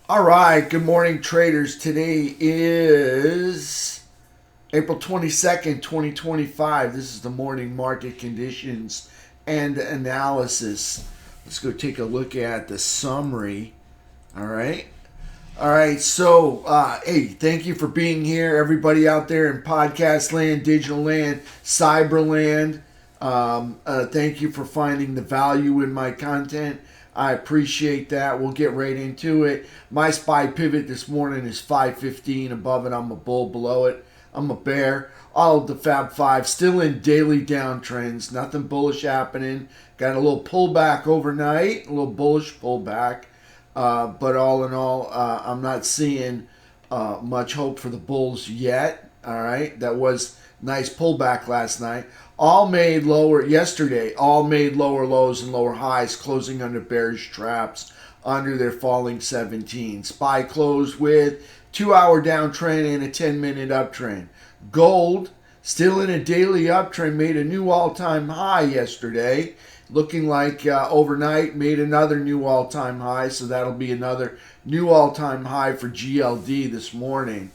All right, good morning, traders. Today is April 22nd, 2025. This is the morning market conditions and analysis. Let's go take a look at the summary. All right. All right. So, hey, thank you for being here, everybody out there in podcast land, digital land, cyber land. Thank you for finding the value in my content. I appreciate that. We'll get right into it. My SPY pivot this morning is 515. Above it, I'm a bull. Below it, I'm a bear. All of the Fab Five still in daily downtrends. Nothing bullish happening. Got a little pullback overnight, a little bullish pullback. But all in all, I'm not seeing much hope for the bulls yet. All right, that was nice pullback last night. All made lower yesterday. All made lower lows and lower highs, closing under bearish traps under their falling 17. SPY closed with 2-hour downtrend and a 10-minute uptrend. Gold still in a daily uptrend, made a new all-time high yesterday. Looking like overnight made another new all-time high, so that'll be another new all-time high for GLD this morning.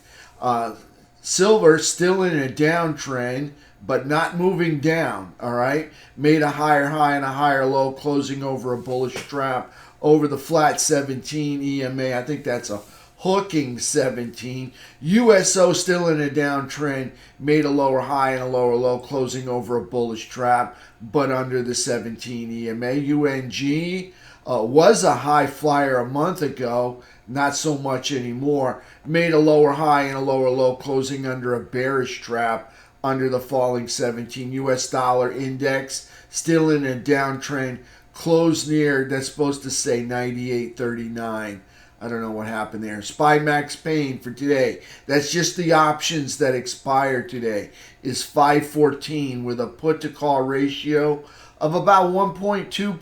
Silver still in a downtrend, but not moving down. All right, made a higher high and a higher low, closing over a bullish trap over the flat 17 EMA. I think that's a hooking 17. USO still in a downtrend, made a lower high and a lower low, closing over a bullish trap, but under the 17 EMA. UNG was a high flyer a month ago, not so much anymore. Made a lower high and a lower low, closing under a bearish trap under the falling 17. US dollar index still in a downtrend, closed near, that's supposed to say 98.39. I don't know what happened there. SPY max pain for today. That's just the options that expire today. Is 514 with a put to call ratio of about 1.2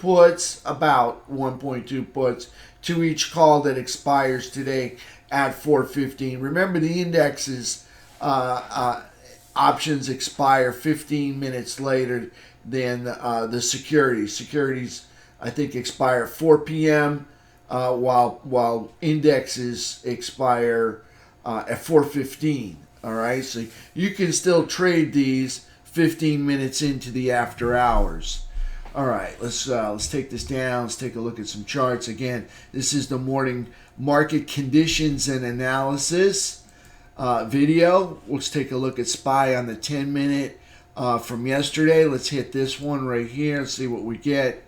puts, to each call that expires today at 415. Remember, the indexes options expire 15 minutes later than the securities. Securities, I think, expire at 4 p.m. While indexes expire at 4:15. All right, so you can still trade these 15 minutes into the after hours. All right, let's take this down. Let's take a look at some charts. Again, this is the morning market conditions and analysis video. Let's take a look at SPY on the 10-minute from yesterday. Let's hit this one right here and see what we get.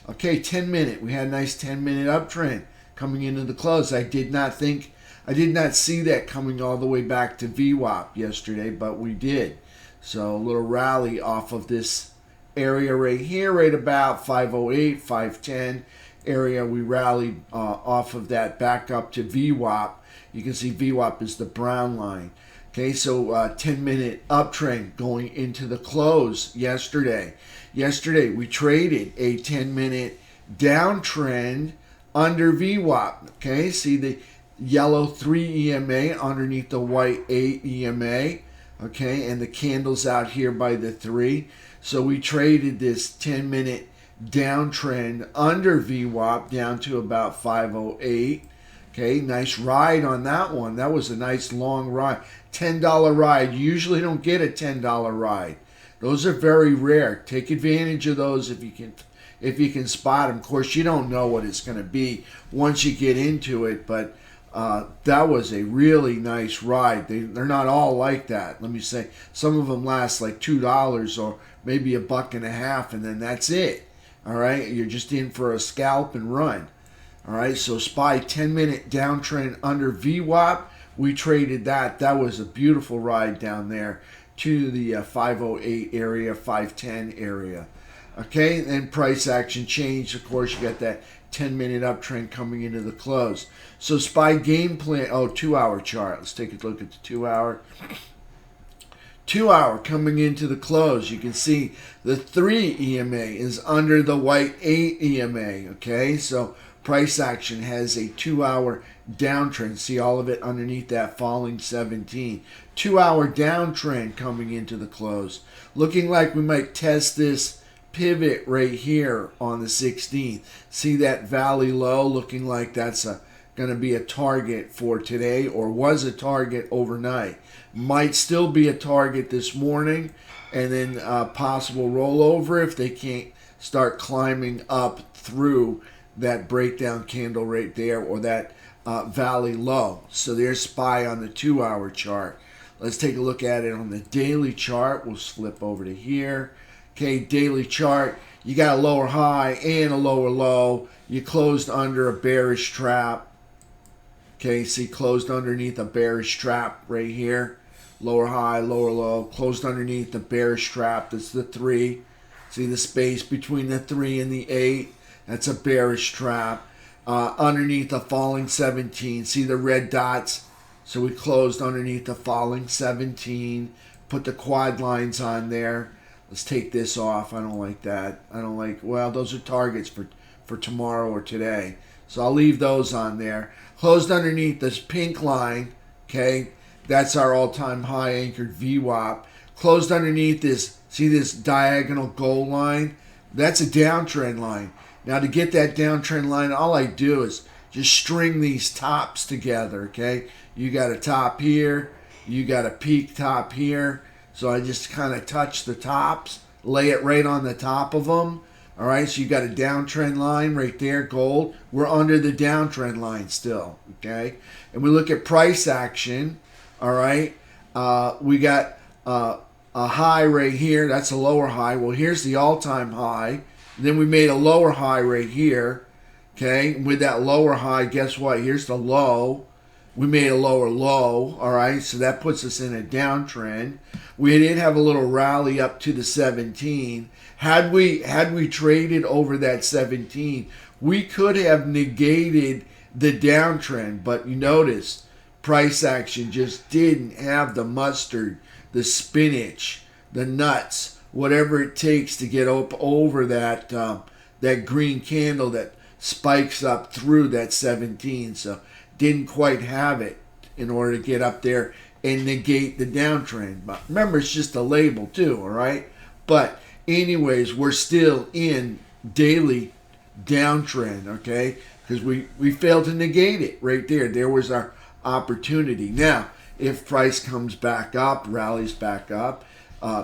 Okay, 10-minute. We had a nice 10-minute uptrend coming into the close. I did not see that coming all the way back to VWAP yesterday, but we did. So a little rally off of this area right here, right about 508, 510 area. We rallied off of that back up to VWAP. You can see VWAP is the brown line. Okay, so 10-minute uptrend going into the close yesterday. Yesterday, we traded a 10-minute downtrend under VWAP. Okay, see the yellow 3 EMA underneath the white 8 EMA. Okay, and the candles out here by the 3. So we traded this 10-minute downtrend under VWAP down to about 508. Okay, nice ride on that one. That was a nice long ride. $10 ride. You usually don't get a $10 ride. Those are very rare. Take advantage of those if you can spot them. Of course, you don't know what it's going to be once you get into it, but that was a really nice ride. They're not all like that. Let me say, some of them last like $2 or maybe $1.50, and then that's it. All right, you're just in for a scalp and run. All right, so SPY 10-minute downtrend under VWAP. We traded that. That was a beautiful ride down there to the 508 area, 510 area. Okay, then price action changed. Of course, you got that 10-minute uptrend coming into the close. So SPY game plan, 2-hour chart. Let's take a look at the 2-hour. 2-hour coming into the close. You can see the 3 EMA is under the white 8 EMA. Okay, so price action has a 2-hour downtrend. See all of it underneath that falling 17. 2-hour downtrend coming into the close. Looking like we might test this pivot right here on the 16th. See that valley low looking like that's a going to be a target for today, or was a target overnight. Might still be a target this morning, and then possible rollover if they can't start climbing up through that breakdown candle right there, or that valley low. So there's SPY on the 2-hour chart. Let's take a look at it on the daily chart. We'll flip over to here. Okay, daily chart. You got a lower high and a lower low. You closed under a bearish trap. Okay, see, closed underneath a bearish trap right here. Lower high, lower low. Closed underneath the bearish trap. That's the 3. See the space between the 3 and the 8? That's a bearish trap. Underneath the falling 17. See the red dots? So we closed underneath the falling 17. Put the quad lines on there. Let's take this off. I don't like that. I don't like, well, those are targets for tomorrow or today. So I'll leave those on there. Closed underneath this pink line. Okay, that's our all-time high anchored VWAP. Closed underneath this, see this diagonal gold line? That's a downtrend line. Now to get that downtrend line, all I do is just string these tops together, okay? You got a top here, you got a peak top here. So I just kind of touch the tops, lay it right on the top of them. All right, so you got a downtrend line right there, gold. We're under the downtrend line still, okay? And we look at price action, all right? We got a high right here. That's a lower high. Well, here's the all-time high. And then we made a lower high right here, okay? And with that lower high, guess what? Here's the low. We made a lower low, all right? So that puts us in a downtrend. We did have a little rally up to the 17. Had we traded over that 17, we could have negated the downtrend. But you notice price action just didn't have the mustard, the spinach, the nuts, whatever it takes to get up over that that green candle that spikes up through that 17. So didn't quite have it in order to get up there and negate the downtrend. But remember, it's just a label too, all right? But anyways, we're still in daily downtrend, okay? Because we failed to negate it right there. There was our opportunity. Now, if price comes back up, rallies back up,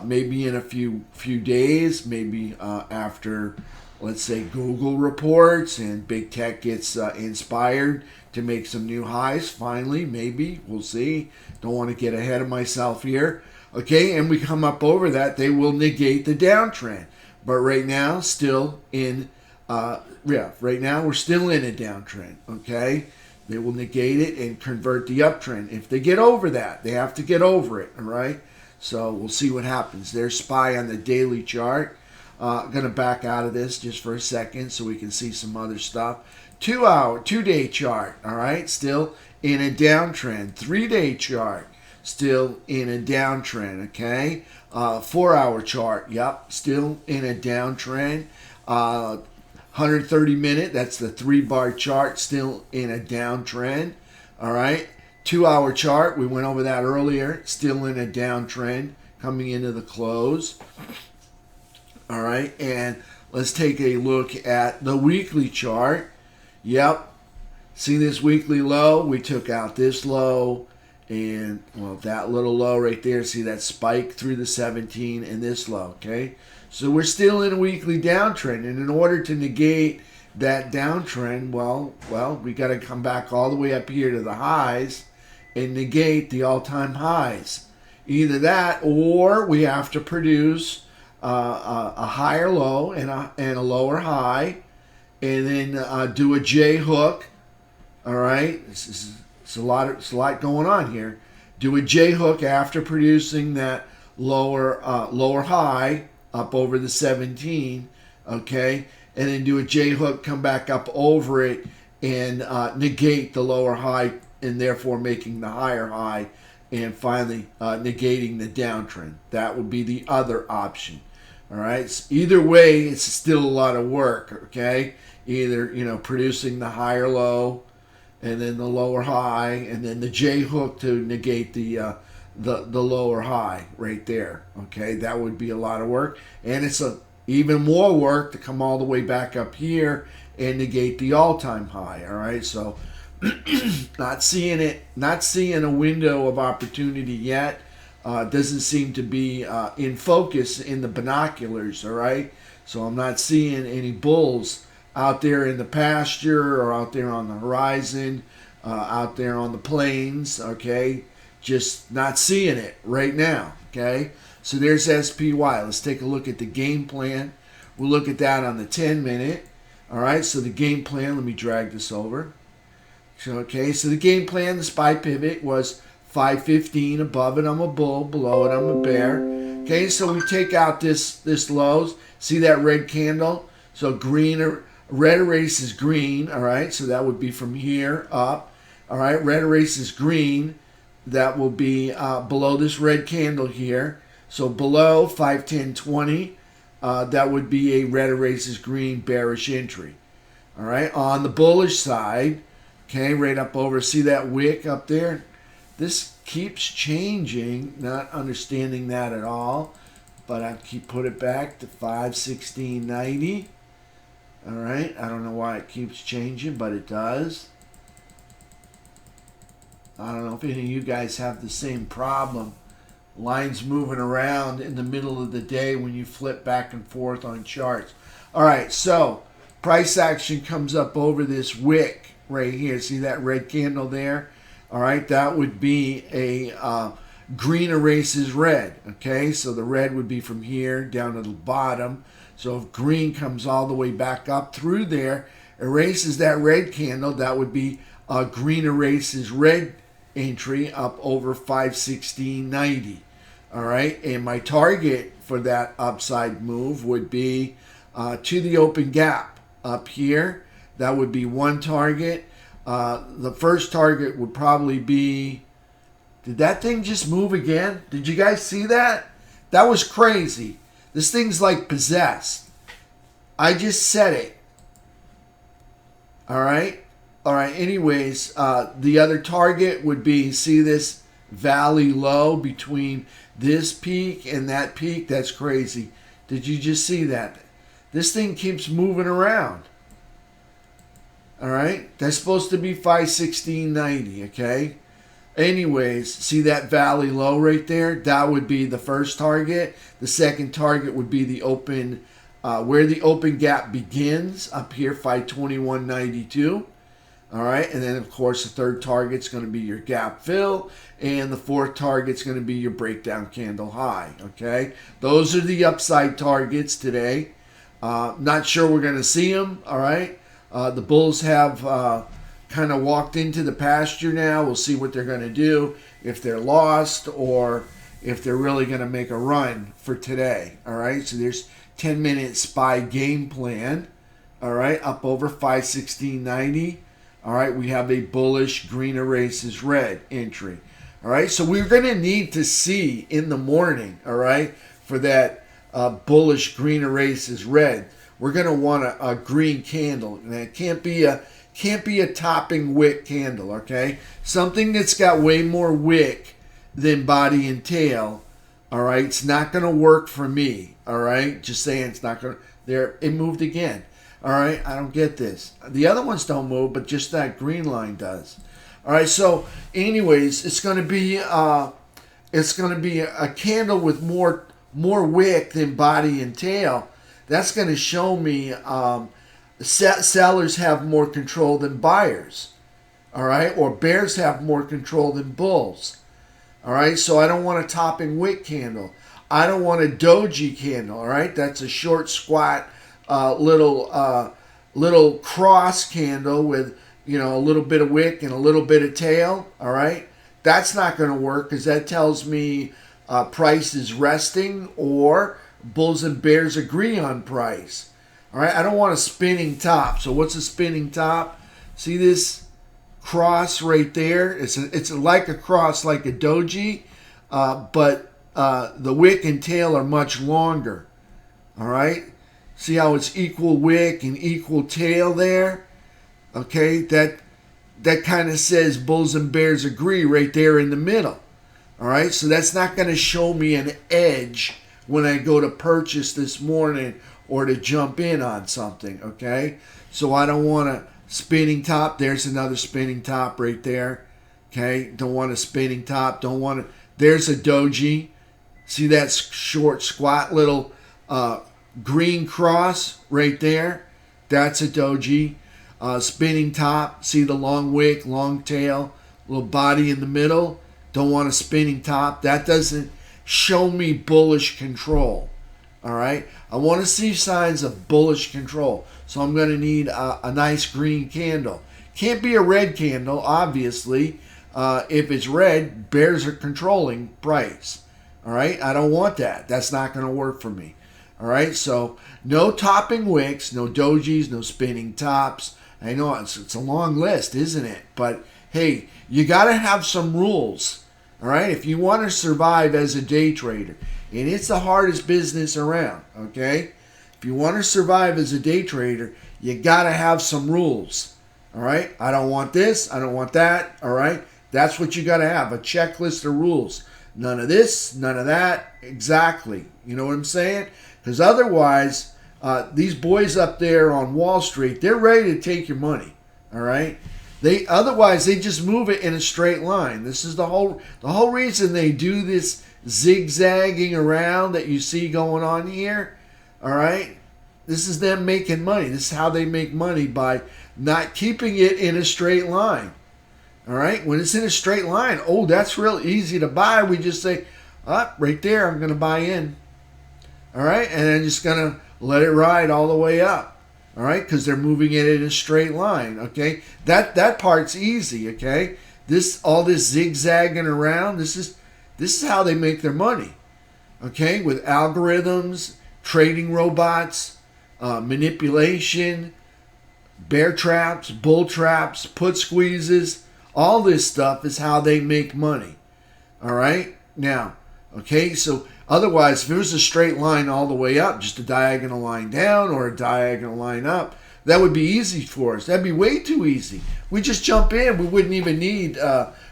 maybe in a few days, maybe after, let's say, Google reports and big tech gets inspired to make some new highs, finally, maybe, we'll see. Don't want to get ahead of myself here. Okay, and we come up over that, they will negate the downtrend. But right now, still in, right now we're still in a downtrend, okay? They will negate it and convert the uptrend. If they get over that, they have to get over it, all right? So we'll see what happens. There's SPY on the daily chart. Going to back out of this just for a second so we can see some other stuff. 2-day chart, all right? Still in a downtrend. 3-day chart. Still in a downtrend, okay? 4-hour chart, yep, still in a downtrend. 130-minute, that's the 3-bar chart, still in a downtrend, all right? 2-hour chart, we went over that earlier, still in a downtrend, coming into the close, all right? And let's take a look at the weekly chart. Yep, see this weekly low? We took out this low, and, well, that little low right there, see that spike through the 17 and this low, okay? So we're still in a weekly downtrend, and in order to negate that downtrend, well, we got to come back all the way up here to the highs and negate the all-time highs. Either that, or we have to produce a higher low and a lower high, and then do a J hook. All right, it's a lot going on here. Do a J hook after producing that lower high up over the 17, okay, and then do a J hook, come back up over it, and negate the lower high, and therefore making the higher high, and finally negating the downtrend. That would be the other option. All right. So either way, it's still a lot of work. Okay. Either producing the higher low, and then the lower high, and then the J hook to negate the lower high right there. Okay, that would be a lot of work, and it's even more work to come all the way back up here and negate the all-time high. All right, so Not seeing it, not seeing a window of opportunity yet. Doesn't seem to be in focus in the binoculars, all right? So I'm not seeing any bulls out there in the pasture or out there on the horizon, out there on the plains, okay? Just not seeing it right now, okay? So there's SPY. Let's take a look at the game plan. We'll look at that on the 10-minute. All right, so the game plan, let me drag this over. So, okay, so the game plan, the SPY pivot was 515. Above it, I'm a bull. Below it, I'm a bear. Okay, so we take out this lows. See that red candle? So red erases green, all right? So that would be from here up. All right, red erases green. That will be below this red candle here. So below 510.20, that would be a red erases green bearish entry. All right, on the bullish side, okay, right up over, see that wick up there? This keeps changing, not understanding that at all, but I put it back to 516.90. All right, I don't know why it keeps changing, but it does. I don't know if any of you guys have the same problem. Lines moving around in the middle of the day when you flip back and forth on charts. All right, so price action comes up over this wick right here. See that red candle there? All right, that would be a green erases red. Okay, so the red would be from here down to the bottom. So if green comes all the way back up through there, erases that red candle, that would be a green erases red entry up over 516.90. All right, and my target for that upside move would be to the open gap up here. That would be one target. The first target would probably be, did that thing just move again? Did you guys see that? That was crazy. This thing's like possessed. I just said it. All right. All right. Anyways, the other target would be, see this valley low between this peak and that peak? That's crazy. Did you just see that? This thing keeps moving around. All right. That's supposed to be 516.90. Okay. Anyways, see that valley low right there? That would be the first target. The second target would be the open, where the open gap begins up here, 521.92. All right, and then of course the third target's going to be your gap fill, and the fourth target's going to be your breakdown candle high. Okay, those are the upside targets today. Not sure we're going to see them. All right, the bulls have kind of walked into the pasture now. We'll see what they're going to do, if they're lost or if they're really going to make a run for today. All right, so there's 10-minute SPY game plan. All right, up over 516.90. All right, we have a bullish green erases red entry. All right, so we're going to need to see in the morning, all right, for that bullish green erases red. We're going to want a green candle, and it can't be a topping wick candle, okay? Something that's got way more wick than body and tail, all right? It's not going to work for me, all right? Just saying, it's not going to. There, it moved again. All right, I don't get this. The other ones don't move, but just that green line does. All right, so anyways, it's going to be a candle with more wick than body and tail. That's going to show me sellers have more control than buyers. All right, or bears have more control than bulls. All right, so I don't want a topping wick candle. I don't want a doji candle. All right, that's a short, squat, little cross candle with, you know, a little bit of wick and a little bit of tail. All right, that's not going to work because that tells me price is resting or bulls and bears agree on price. All right, I don't want a spinning top. So what's a spinning top? See this cross right there? It's like a cross, like a doji, but the wick and tail are much longer. All right. See how it's equal wick and equal tail there? Okay, that kind of says bulls and bears agree right there in the middle. All right, so that's not going to show me an edge when I go to purchase this morning or to jump in on something, okay? So I don't want Spinning top, there's another spinning top right there. Okay, don't want a spinning top, don't want to. There's a doji. See that short, squat little green cross right there? That's a doji. Spinning top, see the long wick, long tail, little body in the middle. Don't want a spinning top. That doesn't show me bullish control. All right, I want to see signs of bullish control. So I'm going to need a nice green candle. Can't be a red candle, obviously. If it's red, bears are controlling price. All right, I don't want that. That's not going to work for me. All right, so no topping wicks, no dojis, no spinning tops. I know it's a long list, isn't it? But hey, you got to have some rules. All right, if you want to survive as a day trader, and it's the hardest business around, okay? If you want to survive as a day trader, you got to have some rules, all right? I don't want this, I don't want that, all right? That's what you got to have, a checklist of rules. None of this, none of that, exactly. You know what I'm saying? Because otherwise, these boys up there on Wall Street, they're ready to take your money, all right? Otherwise they just move it in a straight line. This is the whole reason they do this zigzagging around that you see going on here. All right, this is them making money. This is how they make money, by not keeping it in a straight line. All right, when it's in a straight line, oh, that's real easy to buy. We just say, right there, I'm going to buy in. All right, and I'm just going to let it ride all the way up. All right, because they're moving it in a straight line. Okay, that part's easy. Okay, all this zigzagging around, this is how they make their money. Okay, with algorithms, trading robots, manipulation, bear traps, bull traps, put squeezes, all this stuff is how they make money. All right, now, okay, so otherwise, if it was a straight line all the way up, just a diagonal line down or a diagonal line up, that would be easy for us. That'd be way too easy. We just jump in. We wouldn't even need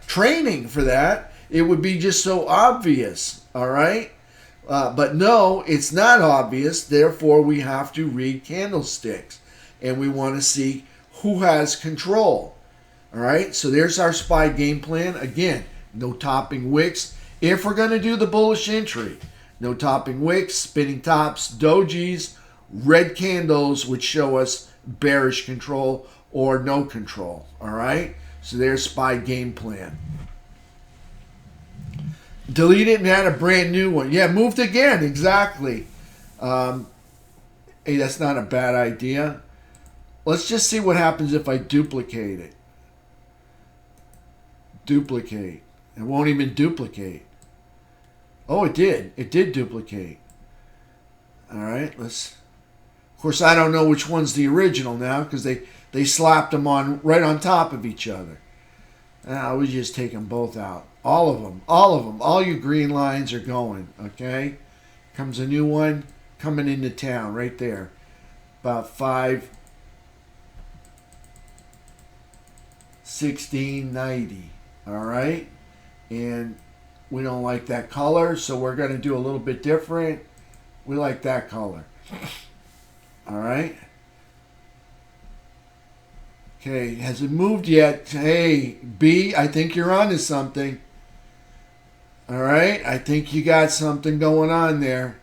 training for that. It would be just so obvious, all right? But no, it's not obvious. Therefore, we have to read candlesticks. And we want to see who has control, all right? So there's our SPY game plan. Again, no topping wicks. If we're going to do the bullish entry, no topping wicks, spinning tops, dojis, red candles would show us bearish control or no control. All right? So there's SPY game plan. Delete it and add a brand new one. Yeah, moved again. Exactly. Hey, that's not a bad idea. Let's just see what happens if I duplicate it. Duplicate. It won't even duplicate. Oh, it did. It did duplicate. All right, let's... Of course, I don't know which one's the original now because they slapped them on right on top of each other. We just take them both out. All of them. All of them. All your green lines are going, okay? Comes a new one coming into town right there. About 5/1690. All right? And we don't like that color, so we're going to do a little bit different. We like that color. All right? Okay, has it moved yet? Hey, B, I think you're onto something. All right, I think you got something going on there.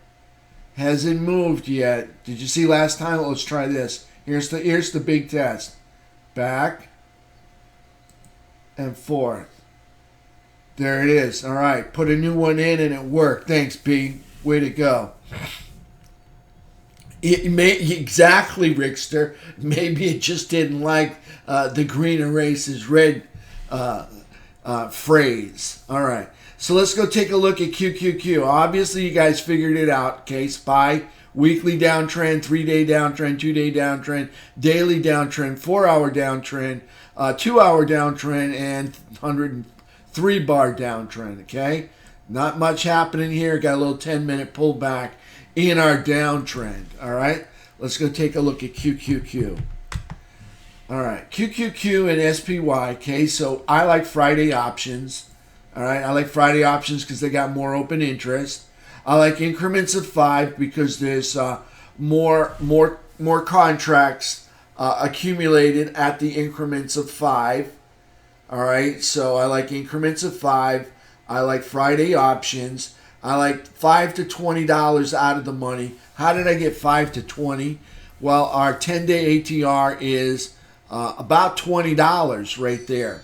Hasn't moved yet. Did you see last time? Let's try this. Here's the big test. Back and forth. There it is. All right, put a new one in and it worked. Thanks, B. Way to go. Exactly, Rickster. Maybe it just didn't like the green erases red phrase. All right. So let's go take a look at QQQ. Obviously, you guys figured it out. Okay, SPY, weekly downtrend, 3-day downtrend, 2-day downtrend, daily downtrend, 4-hour downtrend, 2-hour downtrend, and 103-bar downtrend. Okay, not much happening here. Got a little 10-minute pullback in our downtrend. All right, let's go take a look at QQQ. All right, QQQ and SPY. Okay, so I like Friday options. All right, I like Friday options because they got more open interest. I like increments of 5 because there's more contracts accumulated at the increments of 5. All right, so I like increments of 5. I like Friday options. I like $5 to $20 out of the money. How did I get 5 to 20? Well, our 10-day ATR is about $20 right there.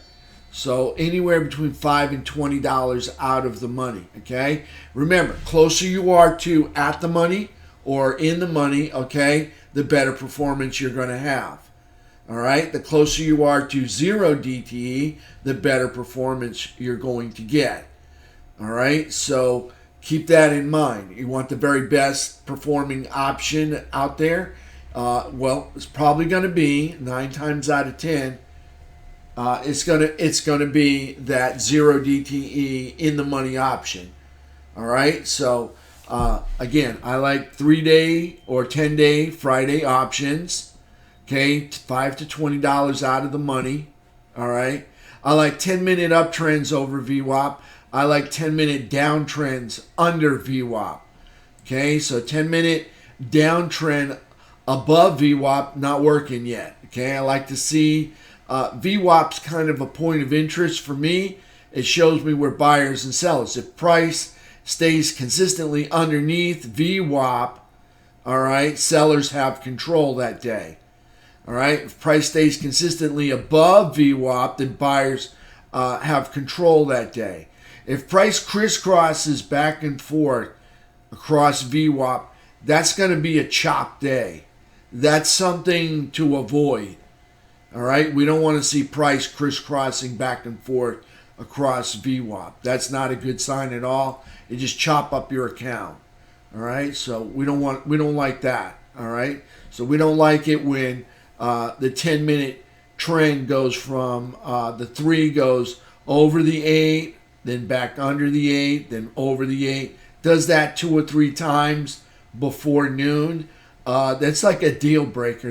So anywhere between $5 and $20 out of the money. Okay. Remember, closer you are to at the money or in the money, okay, the better performance you're going to have. All right. The closer you are to 0 DTE, the better performance you're going to get. All right. So keep that in mind. You want the very best performing option out there. Well, it's probably going to be 9 times out of 10. It's gonna be that 0 DTE in the money option. All right. So again, I like 3-day or 10-day Friday options. Okay, $5 to $20 out of the money. All right. I like 10-minute uptrends over VWAP. I like 10-minute downtrends under VWAP. Okay, so 10-minute downtrend above VWAP not working yet. Okay, I like to see VWAP's kind of a point of interest for me. It shows me where buyers and sellers. If price stays consistently underneath VWAP, all right, sellers have control that day. All right, if price stays consistently above VWAP, then buyers have control that day. If price crisscrosses back and forth across VWAP, that's going to be a chop day. That's something to avoid. All right, we don't want to see price crisscrossing back and forth across VWAP. That's not a good sign at all. It just chop up your account. All right, so we don't like that. All right, so we don't like it when the 10-minute trend goes from the 3 goes over the 8, then back under the 8, then over the 8. Does that 2 or 3 times before noon. That's like a deal breaker.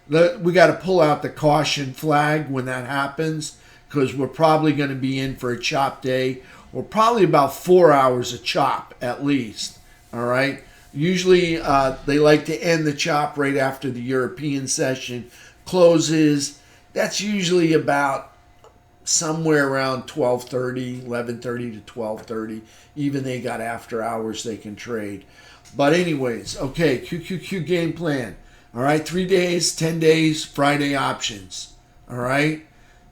We got to pull out the caution flag when that happens, because we're probably going to be in for a chop day, or probably about 4 hours of chop at least. All right. Usually they like to end the chop right after the European session closes. That's usually about somewhere around 12:30, 11:30 to 12:30. Even they got after hours they can trade. But anyways, okay, QQQ game plan. All right, 3 days, 10 days, Friday options. All right,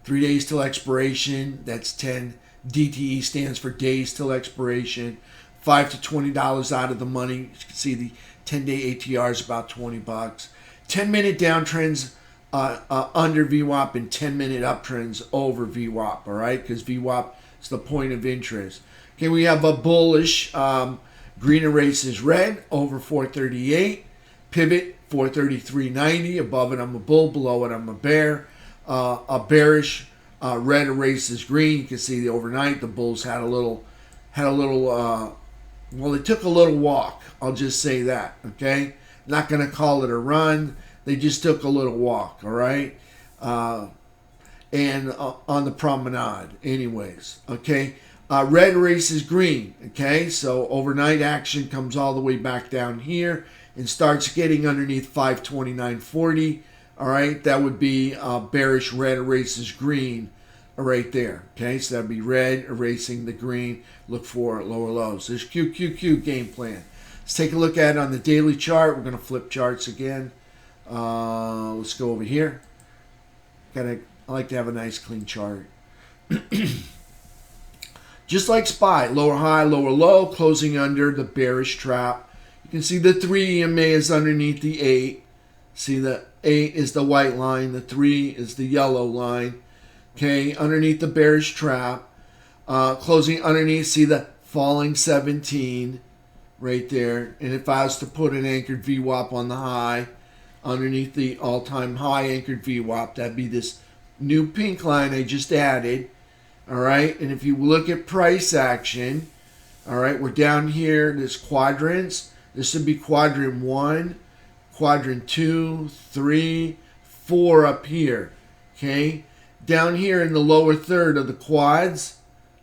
3 days till expiration. That's 10. DTE stands for days till expiration. $5 to $20 out of the money. You can see the 10-day ATR is about $20. 10-minute downtrends under VWAP and 10-minute uptrends over VWAP. All right, because VWAP is the point of interest. Okay, we have a bullish green erases red over 438. Pivot 433.90. Above it, I'm a bull. Below it, I'm a bear. A bearish red erases green. You can see the overnight the bulls had a little. Well, they took a little walk. I'll just say that. Okay, not going to call it a run. They just took a little walk. All right, and on the promenade. Anyways, okay. Red erases green. Okay, so overnight action comes all the way back down here and starts getting underneath 529.40. All right, that would be bearish red erases green right there. Okay, so that'd be red erasing the green. Look for lower lows. There's QQQ game plan. Let's take a look at it on the daily chart. We're going to flip charts again. Let's go over here. I like to have a nice clean chart. Just like SPY, lower high, lower low, closing under the bearish trap. You can see the 3 EMA is underneath the 8. See the 8 is the white line. The 3 is the yellow line. Okay, underneath the bearish trap. Closing underneath, see the falling 17 right there. And if I was to put an anchored VWAP on the high, underneath the all-time high anchored VWAP, that'd be this new pink line I just added. All right, and if you look at price action, all right, we're down here, there's quadrants. This would be quadrant 1, quadrant 2, 3, 4 up here, okay? Down here in the lower third of the quads,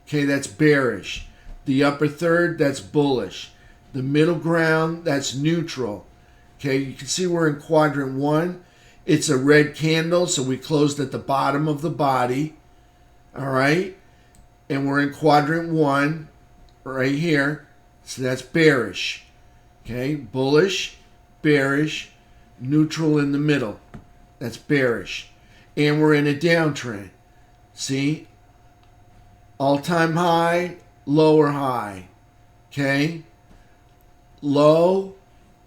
okay, that's bearish. The upper third, that's bullish. The middle ground, that's neutral. Okay, you can see we're in quadrant 1. It's a red candle, so we closed at the bottom of the body. All right. And we're in quadrant 1 right here. So that's bearish. Okay. Bullish, bearish, neutral in the middle. That's bearish. And we're in a downtrend. See? All-time high, lower high. Okay? Low,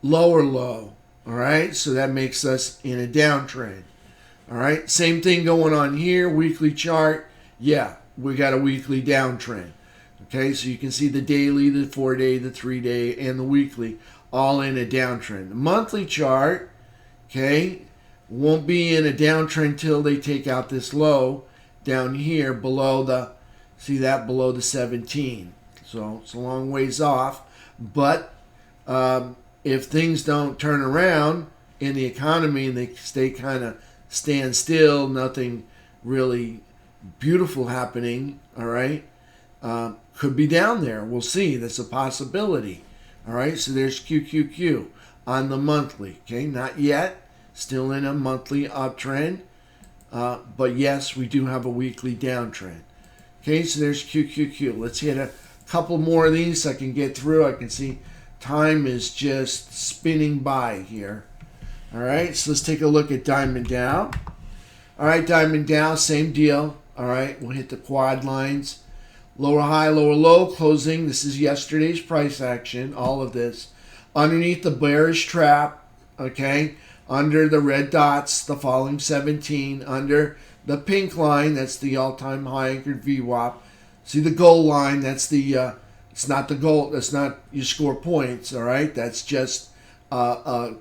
lower low. All right? So that makes us in a downtrend. All right? Same thing going on here. Weekly chart. Yeah, we got a weekly downtrend. Okay? So you can see the daily, the 4-day, the 3-day, and the weekly all in a downtrend. The monthly chart, okay, won't be in a downtrend till they take out this low down here below the, see that, below the 17. So it's a long ways off. But if things don't turn around in the economy and they stay kind of stand still, nothing really beautiful happening, all right, could be down there. We'll see. That's a possibility. All right, so there's QQQ on the monthly. Okay, not yet. Still in a monthly uptrend. But yes, we do have a weekly downtrend. Okay, so there's QQQ. Let's hit a couple more of these so I can get through. I can see time is just spinning by here. All right, so let's take a look at Diamond Dow. All right, Diamond Dow, same deal. All right, we'll hit the quad lines. Lower high, lower low, closing. This is yesterday's price action, all of this. Underneath the bearish trap, okay, under the red dots, the falling 17, under the pink line, that's the all-time high anchored VWAP. See the goal line, that's the, it's not the goal, that's not you score points, all right? That's just the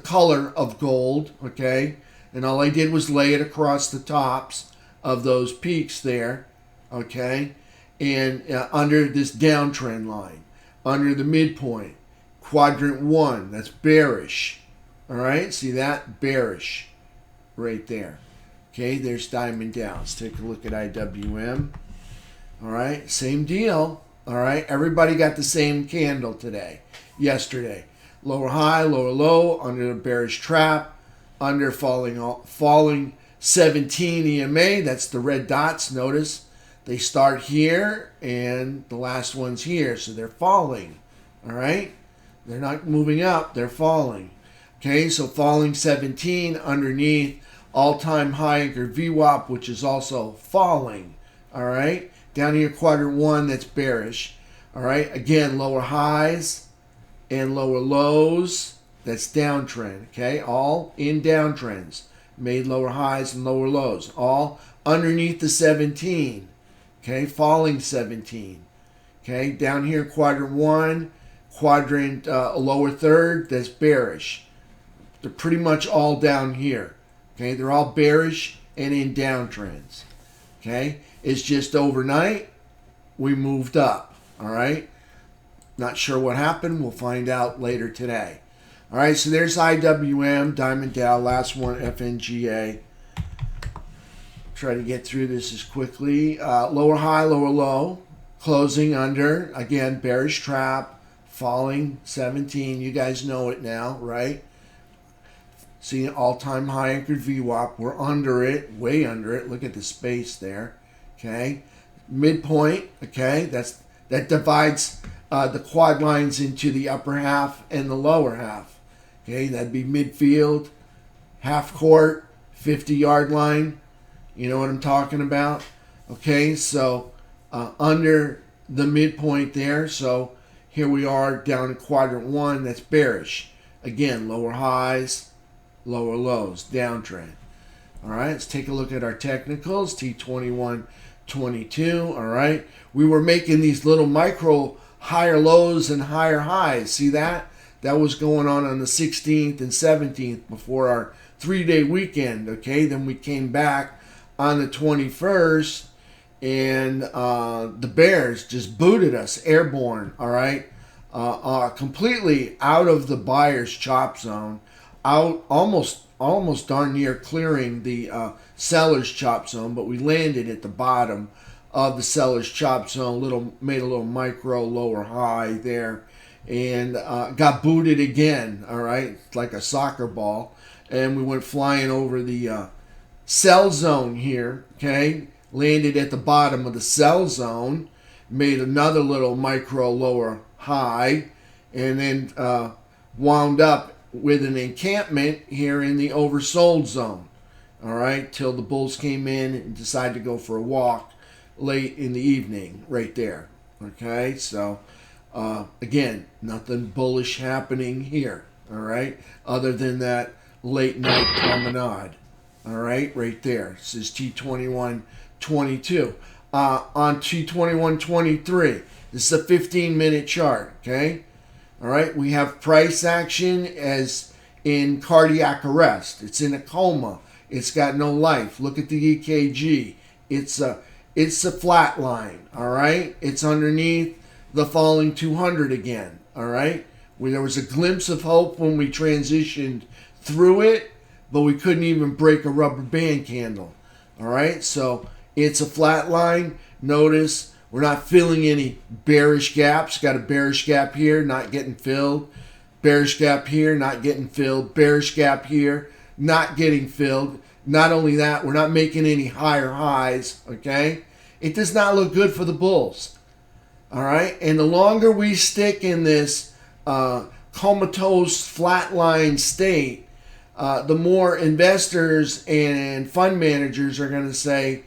color of gold, okay? And all I did was lay it across the tops of those peaks there, okay? And under this downtrend line, under the midpoint, quadrant 1, that's bearish. All right, see that? Bearish right there. Okay, there's Diamond Dow. Let's take a look at IWM. All right, same deal. All right, everybody got the same candle today, yesterday. Lower high, lower low, under the bearish trap, under falling 17 EMA, that's the red dots, notice. They start here, and the last one's here, so they're falling, all right? They're not moving up, they're falling. Okay, so falling 17 underneath all-time high anchored VWAP, which is also falling, all right? Down here, quadrant 1, that's bearish, all right? Again, lower highs and lower lows, that's downtrend, okay? All in downtrends. Made lower highs and lower lows, all underneath the 17. Okay, falling 17. Okay, down here, quadrant 1, quadrant lower third, that's bearish. They're pretty much all down here. Okay, they're all bearish and in downtrends. Okay, it's just overnight, we moved up. All right, not sure what happened. We'll find out later today. All right, so there's IWM, Diamond Dow, last one, FNGA. Try to get through this as quickly. Lower high, lower low, closing under, again, bearish trap, falling 17. You guys know it now, right? See all-time high anchored VWAP. We're under it, way under it. Look at the space there, okay? Midpoint, okay? That divides the quad lines into the upper half and the lower half, okay? That'd be midfield, half court, 50-yard line. You know what I'm talking about? Okay, so under the midpoint there. So here we are down in quadrant 1. That's bearish. Again, lower highs, lower lows, downtrend. All right, let's take a look at our technicals. T2122. All right, we were making these little micro higher lows and higher highs. See that? That was going on the 16th and 17th before our 3-day weekend. Okay, then we came back on the 21st, and the Bears just booted us airborne, all right? Completely out of the buyer's chop zone, out almost darn near clearing the seller's chop zone, but we landed at the bottom of the seller's chop zone, made a little micro lower high there, and got booted again, all right, like a soccer ball. and we went flying over the sell zone here, okay? Landed at the bottom of the sell zone, made another little micro lower high, and then wound up with an encampment here in the oversold zone, all right, till the bulls came in and decided to go for a walk late in the evening right there, okay? So, again, nothing bullish happening here, all right, other than that late night promenade. All right there. This is T2122. On T2123, this is a 15-minute chart, okay? All right, we have price action as in cardiac arrest. It's in a coma. It's got no life. Look at the EKG. It's a flat line, all right? It's underneath the falling 200 again, all right? There was a glimpse of hope when we transitioned through it, but we couldn't even break a rubber band candle. All right, so it's a flat line. Notice we're not filling any bearish gaps. Got a bearish gap here, not getting filled. Bearish gap here, not getting filled. Bearish gap here, not getting filled. Not only that, we're not making any higher highs, okay? It does not look good for the bulls. All right, and the longer we stick in this comatose flatline state, the more investors and fund managers are going to say,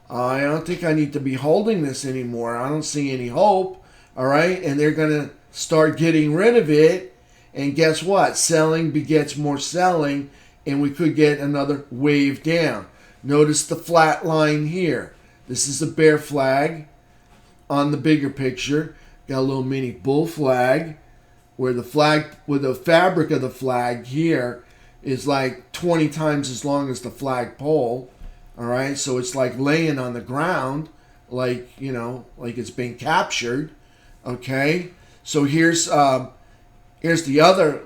I don't think I need to be holding this anymore. I don't see any hope. All right. And they're going to start getting rid of it. And guess what? Selling begets more selling. And we could get another wave down. Notice the flat line here. This is a bear flag on the bigger picture. Got a little mini bull flag where the fabric of the flag here is like 20 times as long as the flagpole. All right, so it's like laying on the ground, like, you know, like it's been captured. Okay, so here's the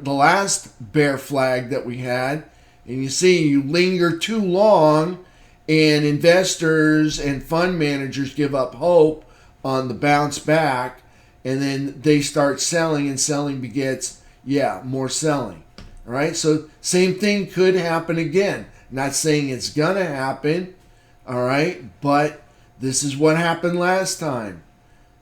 last bear flag that we had, and you see you linger too long, and investors and fund managers give up hope on the bounce back, and then they start selling, and selling begets more selling. All right, so same thing could happen again. Not saying it's going to happen, all right, but this is what happened last time.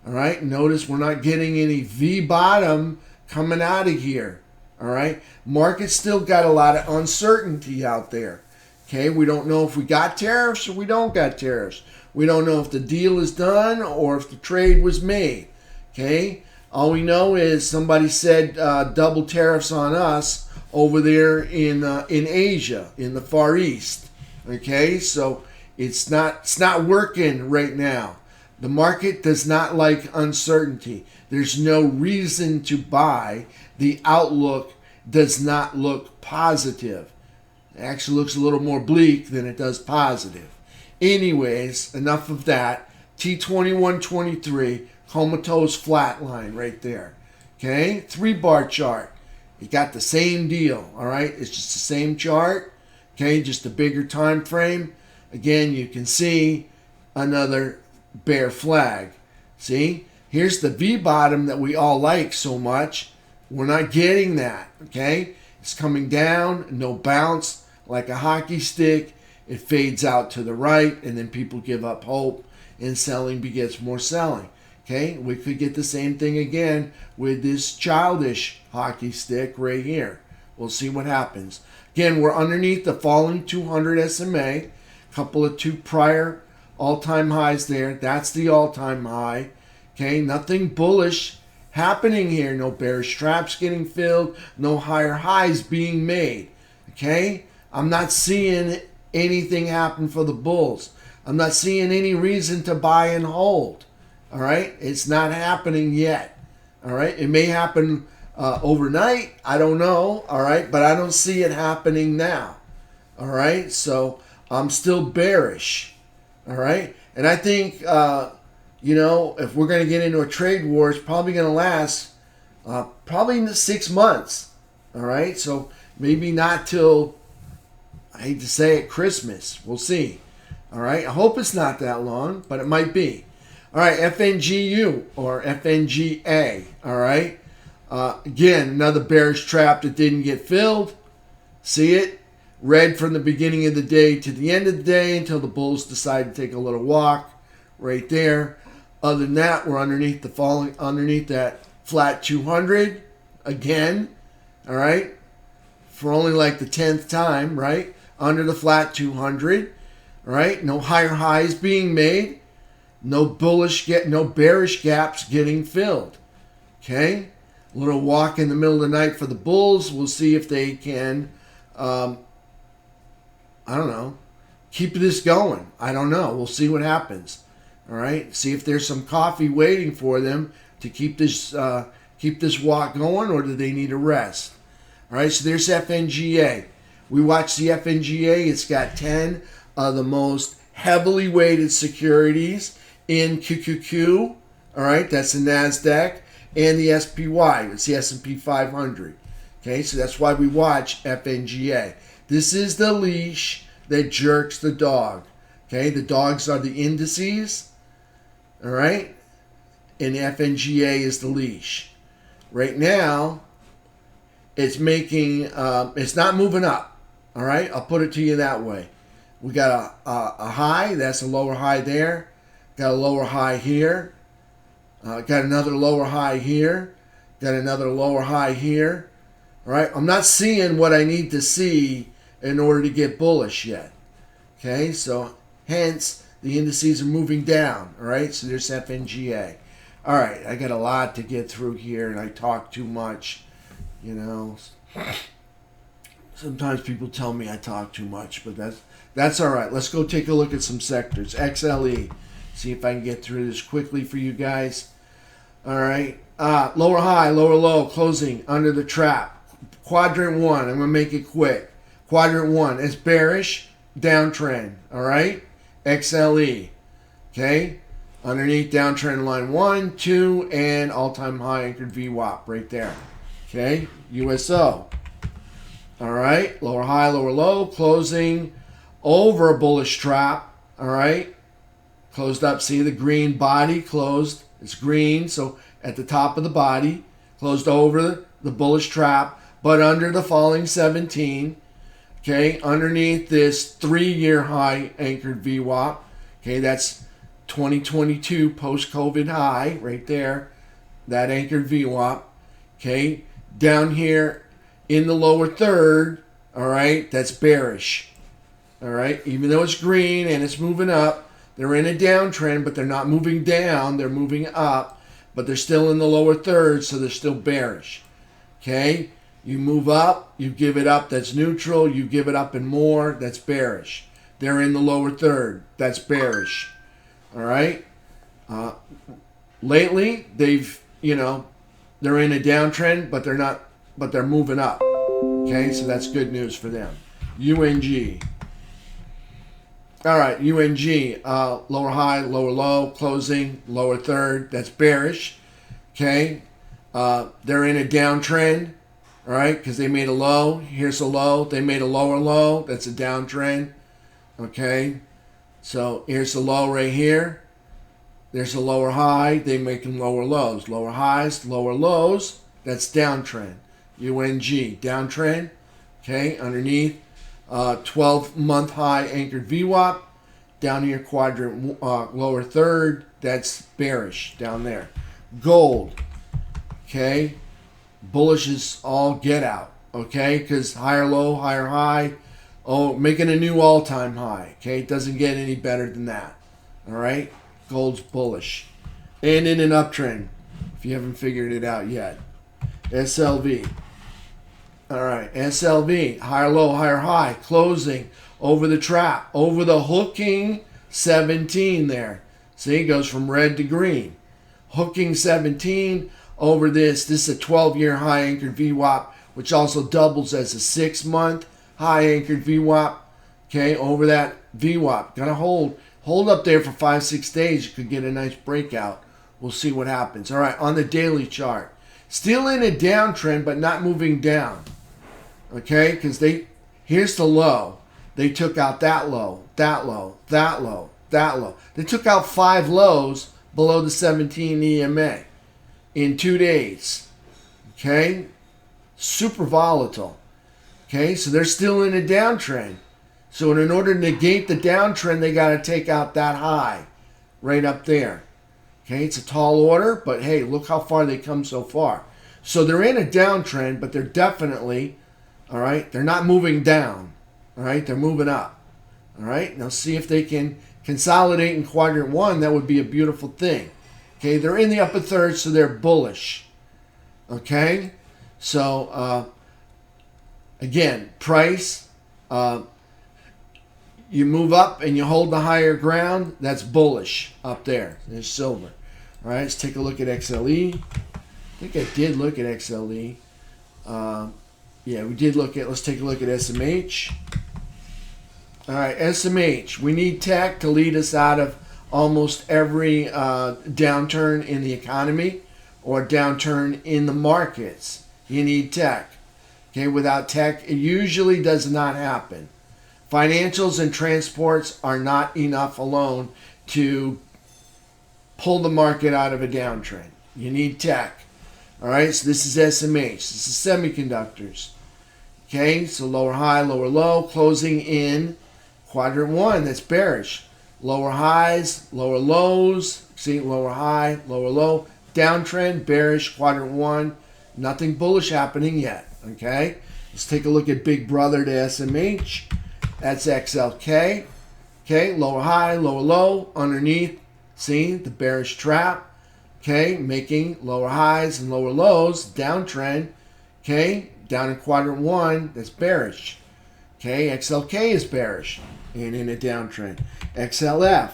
All right, notice we're not getting any V bottom coming out of here. All right, market's still got a lot of uncertainty out there. Okay, we don't know if we got tariffs or we don't got tariffs. We don't know if the deal is done or if the trade was made. Okay, all we know is somebody said double tariffs on us over there in Asia, in the Far East. Okay, so it's not working right now. The market does not like uncertainty. There's no reason to buy. The outlook does not look positive. It actually looks a little more bleak than it does positive. Anyways, enough of that. T2123, comatose flat line right there. Okay, 3-bar chart. You got the same deal, all right? It's just the same chart, okay? Just a bigger time frame. Again, you can see another bear flag. See? Here's the V bottom that we all like so much. We're not getting that, okay? It's coming down, no bounce, like a hockey stick. It fades out to the right, and then people give up hope, and selling begets more selling. Okay, we could get the same thing again with this childish hockey stick right here. We'll see what happens. Again, we're underneath the falling 200 SMA. A couple of two prior all-time highs there. That's the all-time high. Okay, nothing bullish happening here. No bearish traps getting filled. No higher highs being made. Okay, I'm not seeing anything happen for the bulls. I'm not seeing any reason to buy and hold. All right, it's not happening yet. All right, it may happen overnight. I don't know. All right, but I don't see it happening now. All right, so I'm still bearish. All right, and I think if we're going to get into a trade war, it's probably going to last probably in 6 months. All right, so maybe not till, I hate to say it, Christmas. We'll see. All right, I hope it's not that long, but it might be. All right, FNGU or FNGA, all right? Again, another bearish trap that didn't get filled. See it? red from the beginning of the day to the end of the day until the bulls decide to take a little walk right there. Other than that, we're underneath that flat 200 again, all right, for only like the 10th time, right, under the flat 200, all right, no higher highs being made, no bearish gaps getting filled, okay. A little walk in the middle of the night for the bulls. We'll see if they can, I don't know, keep this going. I don't know. We'll see what happens. All right. See if there's some coffee waiting for them to keep this walk going, or do they need a rest? All right. So there's FNGA. We watch the FNGA. It's got 10 of the most heavily weighted securities in QQQ. All right. That's the NASDAQ. And the SPY, it's the S&P 500. Okay, so that's why we watch FNGA. This is the leash that jerks the dog. Okay, the dogs are the indices. All right, and the FNGA is the leash. Right now, it's making, it's not moving up. All right, I'll put it to you that way. We got a high, that's a lower high there. Got a lower high here. Got another lower high here. Got another lower high here. All right. I'm not seeing what I need to see in order to get bullish yet. Okay. So hence the indices are moving down. All right. So there's FNGA. All right. I got a lot to get through here and I talk too much. You know. Sometimes people tell me I talk too much, but that's all right. Let's go take a look at some sectors. XLE. See if I can get through this quickly for you guys. All right. Lower high, lower low, closing under the trap. Quadrant 1. I'm going to make it quick. Quadrant 1. It's bearish, downtrend. All right. XLE. Okay. Underneath downtrend line 1, 2, and all-time high anchored VWAP right there. Okay. USO. All right. Lower high, lower low, closing over a bullish trap. All right. Closed up. See the green body closed. It's green, so at the top of the body, closed over the bullish trap, but under the falling 17. Okay, underneath this 3-year high anchored VWAP. Okay, that's 2022 post-COVID high right there. That anchored VWAP. Okay, down here in the lower third. All right, that's bearish. All right, even though it's green and it's moving up. They're in a downtrend, but they're not moving down. They're moving up, but they're still in the lower third, so they're still bearish. Okay? You move up, you give it up, that's neutral. You give it up and more, that's bearish. They're in the lower third, that's bearish. All right? Lately, they're in a downtrend, but they're moving up. Okay? So that's good news for them. UNG. All right, UNG, lower high, lower low, closing, lower third. That's bearish. Okay, they're in a downtrend. All right, because they made a low. Here's a low. They made a lower low. That's a downtrend. Okay, so here's the low right here. There's a lower high. They making lower lows. Lower highs, lower lows. That's downtrend. UNG, downtrend. Okay, underneath. 12-month high anchored VWAP. Down here, quadrant lower third. That's bearish down there. Gold. Okay. Bullish is all get out. Okay. Because higher low, higher high. Oh, making a new all-time high. Okay. It doesn't get any better than that. All right. Gold's bullish. And in an uptrend. If you haven't figured it out yet. SLV. All right, SLV, higher low, higher high, closing over the trap, over the hooking 17 there. See, it goes from red to green. Hooking 17 over this. This is a 12-year high anchored VWAP, which also doubles as a 6-month high anchored VWAP. Okay, over that VWAP. Got to hold up there for 5-6 days. You could get a nice breakout. We'll see what happens. All right, on the daily chart. Still in a downtrend, but not moving down. Okay, because here's the low. They took out that low, that low, that low, that low. They took out 5 lows below the 17 EMA in 2 days. Okay, super volatile. Okay, so they're still in a downtrend. So in order to negate the downtrend, they got to take out that high right up there. Okay, it's a tall order, but hey, look how far they come so far. So they're in a downtrend, but they're definitely, all right, they're not moving down. All right, they're moving up. All right, now see if they can consolidate in quadrant one. That would be a beautiful thing. Okay, they're in the upper third, so they're bullish. Okay, so again, price, you move up and you hold the higher ground, that's bullish up there. There's silver. All right, let's take a look at XLE. I think I did look at XLE. Yeah, we did look at, let's take a look at SMH. All right, SMH, we need tech to lead us out of almost every downturn in the economy or downturn in the markets. You need tech. Okay, without tech, it usually does not happen. Financials and transports are not enough alone to pull the market out of a downtrend. You need tech. All right, so this is SMH. This is semiconductors. Okay, so lower high, lower low, closing in quadrant one. That's bearish. Lower highs, lower lows. See, lower high, lower low. Downtrend, bearish, quadrant one. Nothing bullish happening yet. Okay, let's take a look at Big Brother to SMH. That's XLK. Okay, lower high, lower low, underneath. See the bearish trap. Okay, making lower highs and lower lows, downtrend. Okay, down in quadrant one, that's bearish. Okay, XLK is bearish and in a downtrend. XLF.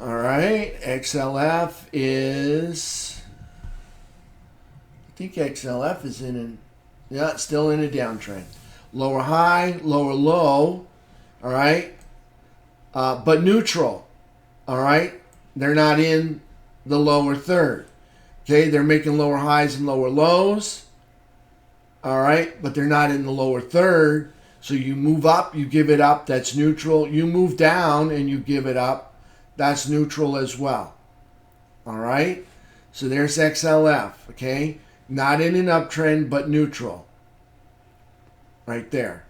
All right, XLF is, I think XLF is still in a downtrend. Lower high, lower low, all right, but neutral, all right. They're not in the lower third. Okay, they're making lower highs and lower lows. All right, but they're not in the lower third. So you move up, you give it up, that's neutral. You move down and you give it up, that's neutral as well. All right, so there's XLF, okay? Not in an uptrend, but neutral. Right there.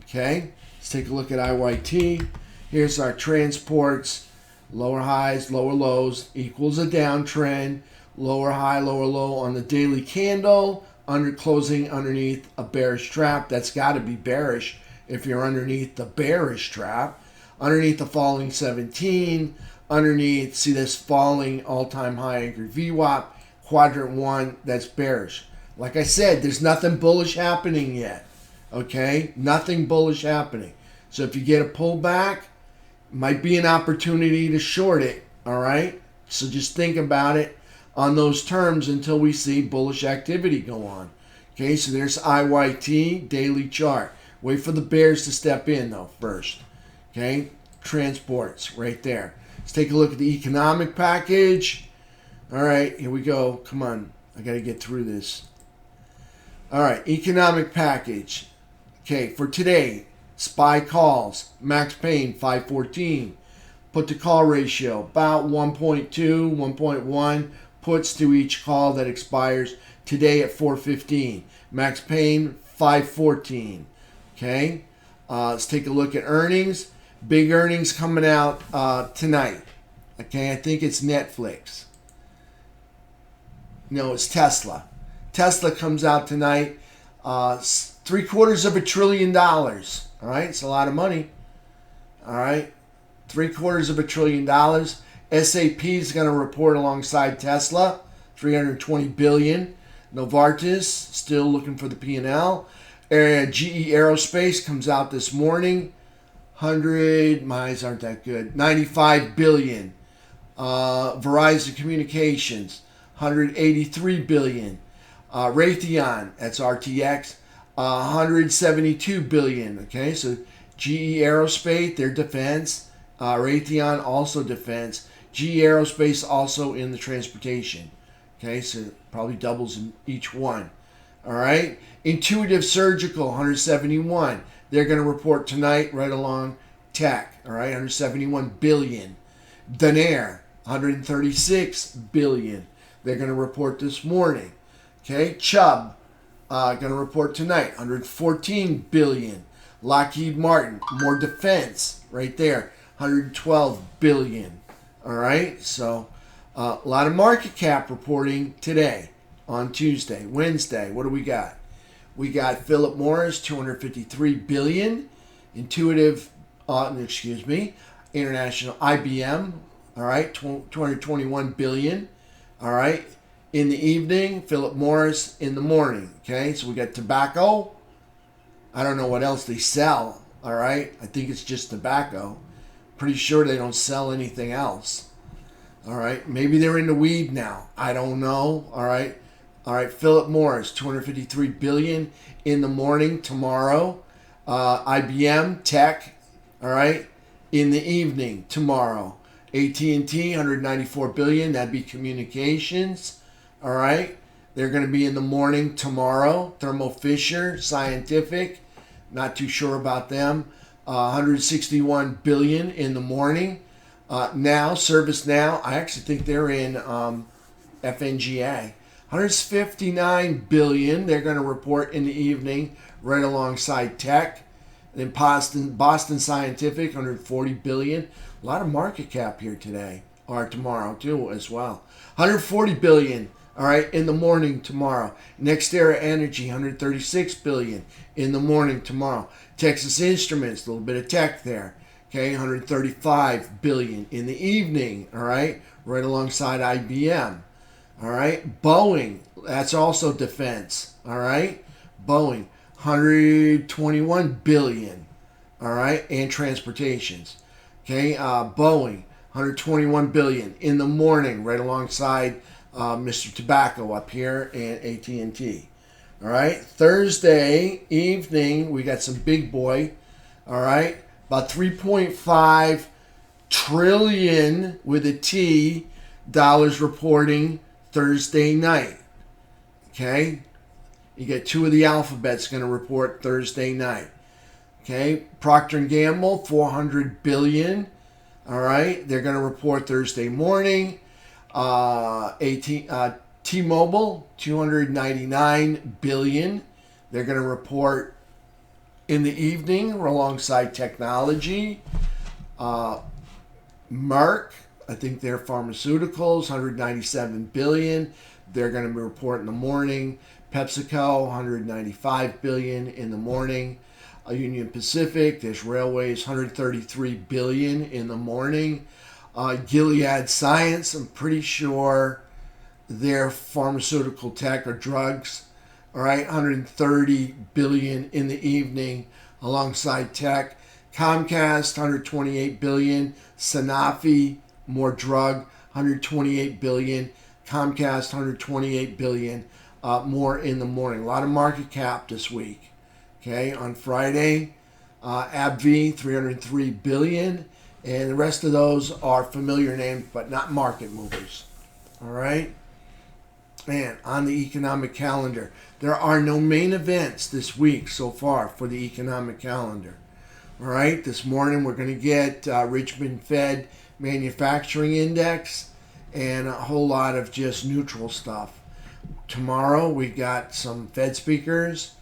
Okay, let's take a look at IYT. Here's our transports. Lower highs, lower lows equals a downtrend. Lower high, lower low on the daily candle. Closing underneath a bearish trap. That's got to be bearish if you're underneath the bearish trap. Underneath the falling 17. Underneath, see this falling all-time high anchored VWAP. Quadrant one, that's bearish. Like I said, there's nothing bullish happening yet. Okay? Nothing bullish happening. So if you get a pullback, might be an opportunity to short it, all right? So just think about it on those terms until we see bullish activity go on. Okay, so there's IYT, daily chart. Wait for the bears to step in, though, first. Okay, transports right there. Let's take a look at the economic package. All right, here we go. Come on, I got to get through this. All right, economic package. Okay, for today, SPY calls, max pain 514, put to call ratio about 1.2, 1.1 puts to each call that expires today at 4:15. Max pain 514. Okay, let's take a look at earnings. Big earnings coming out tonight. Okay, I think it's Netflix. No, it's Tesla. Tesla comes out tonight. $750 billion. All right, it's a lot of money. All right, $750 billion. SAP is going to report alongside Tesla, $320 billion. Novartis still looking for the P&L. GE Aerospace comes out this morning. My eyes aren't that good. $95 billion. Verizon Communications, $183 billion. Raytheon, that's RTX. $172 billion. Okay, so GE Aerospace, their defense. Raytheon, also defense. GE Aerospace, also in the transportation. Okay, so probably doubles in each one. All right, Intuitive Surgical, 171. They're going to report tonight, right along tech. All right, 171 billion. Danair, 136 billion. They're going to report this morning. Okay, Chubb. going to report tonight, 114 billion. Lockheed Martin, more defense right there, 112 billion. All right, so a lot of market cap reporting today on Tuesday. Wednesday, what do we got? We got Philip Morris, 253 billion. Intuitive, International IBM, all right, 221 billion. All right, in the evening, Philip Morris in the morning. Okay, so we got tobacco. I don't know what else they sell. All right, I think it's just tobacco. Pretty sure they don't sell anything else. All right, maybe they're into weed now. I don't know. All right, Philip Morris, 253 billion in the morning tomorrow. IBM Tech, all right, in the evening tomorrow. AT&T, 194 billion. That'd be communications. All right, they're going to be in the morning tomorrow. Thermo Fisher Scientific, not too sure about them. 161 billion in the morning. Now, ServiceNow, I actually think they're in FNGA. 159 billion. They're going to report in the evening, right alongside Tech. Then Boston Scientific, 140 billion. A lot of market cap here today, or tomorrow too, as well. 140 billion. All right, in the morning tomorrow. NextEra Energy, 136 billion in the morning tomorrow. Texas Instruments, a little bit of tech there. Okay, 135 billion in the evening. All right, right alongside IBM. All right, Boeing, that's also defense. All right, Boeing, 121 billion. All right, and transportations. Okay, Boeing, 121 billion in the morning, right alongside Mr. Tobacco up here and AT&T. All right, Thursday evening, we got some big boy. All right, about 3.5 trillion with a T dollars reporting Thursday night. Okay, you get two of the alphabets going to report Thursday night. Okay, Procter & Gamble, 400 billion. All right, they're going to report Thursday morning. T-Mobile, 299 billion. They're going to report in the evening alongside technology. Merck, I think they're pharmaceuticals, 197 billion. They're going to be reporting in the morning. PepsiCo, 195 billion in the morning. Union Pacific, there's railways, 133 billion in the morning. Gilead Science, I'm pretty sure they're pharmaceutical tech or drugs. All right, 130 billion in the evening alongside tech. Comcast, 128 billion. Sanofi, more drug, 128 billion. Comcast, 128 billion. More in the morning. A lot of market cap this week. Okay, on Friday, AbbVie, 303 billion. And the rest of those are familiar names, but not market movers. All right? And on the economic calendar, there are no main events this week so far for the economic calendar. All right? This morning we're going to get Richmond Fed Manufacturing Index and a whole lot of just neutral stuff. Tomorrow we got some Fed speakers.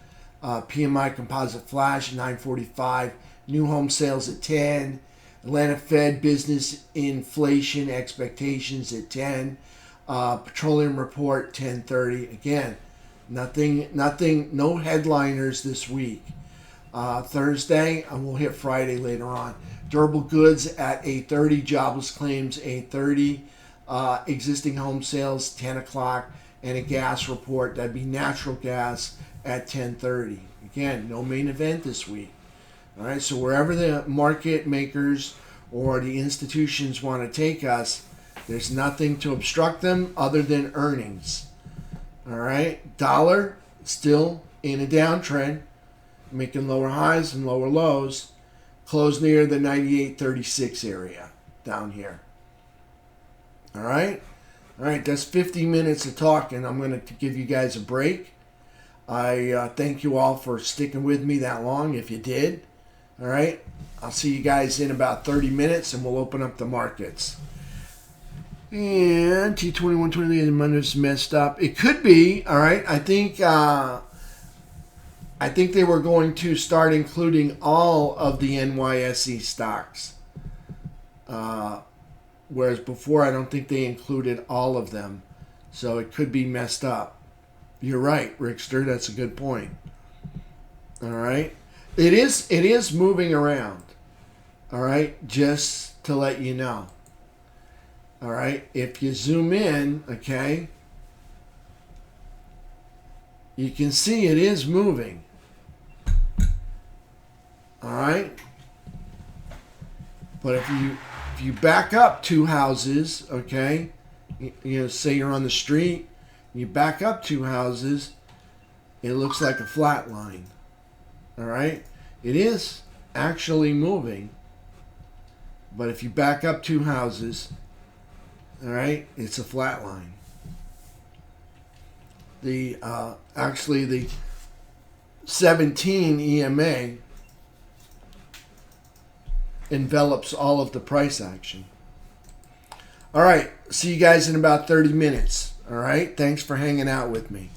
PMI Composite Flash, 945. New home sales at 10. Atlanta Fed business inflation expectations at 10. Petroleum report 10:30. Again, nothing, no headliners this week. Thursday, and we'll hit Friday later on. Durable goods at 8:30. Jobless claims 8:30. Existing home sales 10 o'clock. And a gas report, that'd be natural gas, at 10:30. Again, no main event this week. All right, so wherever the market makers or the institutions want to take us, there's nothing to obstruct them other than earnings. All right, dollar still in a downtrend, making lower highs and lower lows, close near the 98.36 area down here. All right, that's 50 minutes of talking. I'm going to give you guys a break. I thank you all for sticking with me that long, if you did. All right, I'll see you guys in about 30 minutes, and we'll open up the markets. And T2120 Monday's messed up. It could be, all right. I think I think they were going to start including all of the NYSE stocks. Whereas before, I don't think they included all of them. So it could be messed up. You're right, Rickster. That's a good point. All right. It is moving around. All right. Just to let you know. All right. If you zoom in, okay, you can see it is moving. All right. But if you back up 2 houses, okay, you know, say you're on the street, you back up 2 houses, it looks like a flat line. All right. It is actually moving. But if you back up 2 houses, all right, it's a flat line. The actually the 17 EMA envelops all of the price action. All right, see you guys in about 30 minutes. All right, thanks for hanging out with me.